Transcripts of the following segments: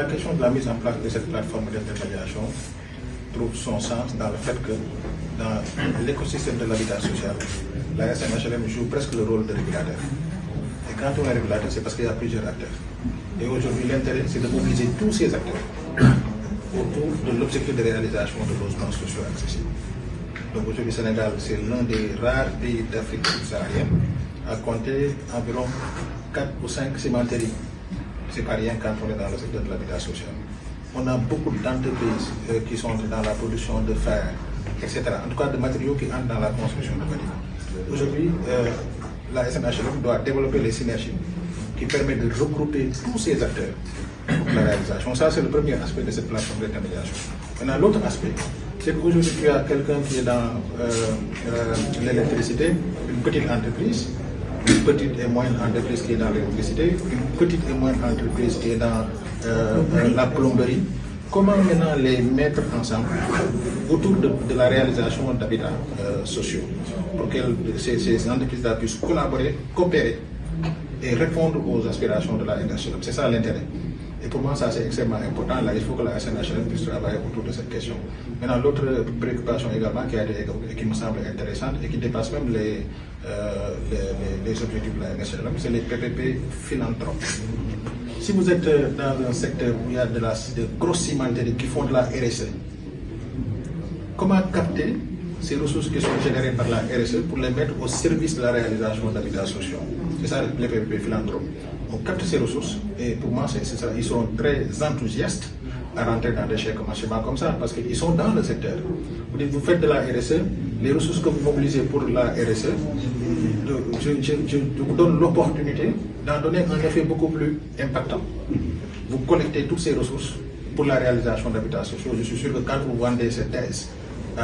la question de la mise en place de cette plateforme d'intermédiation trouve son sens dans le fait que dans l'écosystème de l'habitat social, la SNHLM joue presque le rôle de régulateur. Et quand on est régulateur, c'est parce qu'il y a plusieurs acteurs. Et aujourd'hui, l'intérêt, c'est de mobiliser tous ces acteurs autour de l'objectif de réalisation de logements sociaux accessibles. Donc aujourd'hui, le Sénégal, c'est l'un des rares pays d'Afrique subsaharienne à compter environ 4 ou 5 cimenteries. C'est pas rien quand on est dans le secteur de l'habitat social. On a beaucoup d'entreprises qui sont dans la production de fer, etc. En tout cas, de matériaux qui entrent dans la construction de bâtiments. Aujourd'hui, la SNHLM doit développer les synergies qui permettent de regrouper tous ces acteurs pour la réalisation. Ça, c'est le premier aspect de cette plateforme d'intermédiation. Maintenant, l'autre aspect, c'est qu'aujourd'hui, tu as quelqu'un qui est dans l'électricité, une petite entreprise, une petite et moyenne entreprise qui est dans l'électricité, une petite et moyenne entreprise qui est dans la plomberie. Comment maintenant les mettre ensemble autour de la réalisation d'habitats sociaux pour que ces entreprises-là puissent collaborer, coopérer et répondre aux aspirations de la SNHLM. C'est ça l'intérêt. Et pour moi, ça c'est extrêmement important. Là, il faut que la SNHLM puisse travailler autour de cette question. Maintenant, l'autre préoccupation également qui a été et qui me semble intéressante et qui dépasse même les objectifs de la SNHLM, c'est les PPP philanthropes. Si vous êtes dans un secteur où il y a de grosses cimenteries qui font de la RSE, comment capter ces ressources qui sont générées par la RSE pour les mettre au service de la réalisation d'habitats sociaux? C'est ça les PPP philanthropes. On capte ces ressources et pour moi, c'est ça. Ils sont très enthousiastes à rentrer dans des chèques marchements comme ça parce qu'ils sont dans le secteur. Vous dites, vous faites de la RSE, les ressources que vous mobilisez pour la RSE, je vous donne l'opportunité d'en donner un effet beaucoup plus impactant. Vous collectez toutes ces ressources pour la réalisation d'habitats sociaux. Je suis sûr que quand vous vendez ces thèses je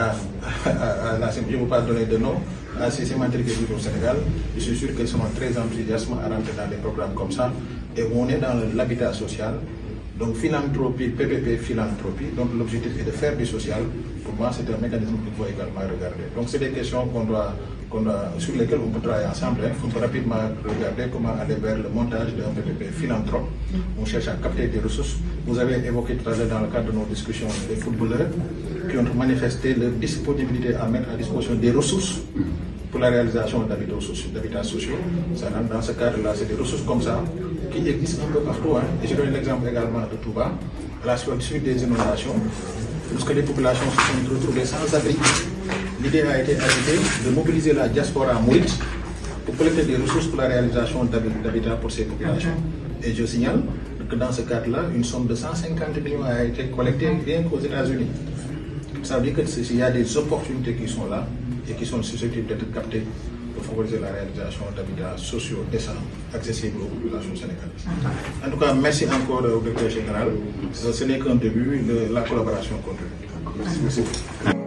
ne veux pas donner de nom, à ces cimenteries qui vivent au Sénégal, je suis sûr qu'elles seront très enthousiastes à rentrer dans des programmes comme ça. Et on est dans l'habitat social. Donc philanthropie, PPP philanthropie, donc l'objectif est de faire du social. Pour moi, c'est un mécanisme qu'il faut également regarder. Donc c'est des questions sur lesquelles on peut travailler ensemble. On peut rapidement regarder comment aller vers le montage d'un PPP philanthrope. On cherche à capter des ressources. Vous avez évoqué tout à l'heure dans le cadre de nos discussions les footballeurs qui ont manifesté leur disponibilité à mettre à disposition des ressources pour la réalisation d'habitats sociaux. Dans ce cadre-là, c'est des ressources comme ça qui existent un peu partout. Et je donne l'exemple également de Touba, à la suite des inondations, lorsque les populations se sont retrouvées sans abri. L'idée a été ajoutée de mobiliser la diaspora mouride pour collecter des ressources pour la réalisation d'habitats pour ces populations. Et je signale que dans ce cadre-là, une somme de 150 millions a été collectée rien qu'aux États-Unis. Ça veut dire qu'il y a des opportunités qui sont là et qui sont susceptibles d'être captées pour favoriser la réalisation d'habitats sociaux décents, accessibles aux populations sénégalaises. En tout cas, merci encore au directeur général. Ce n'est qu'un début de la collaboration continue. Merci beaucoup.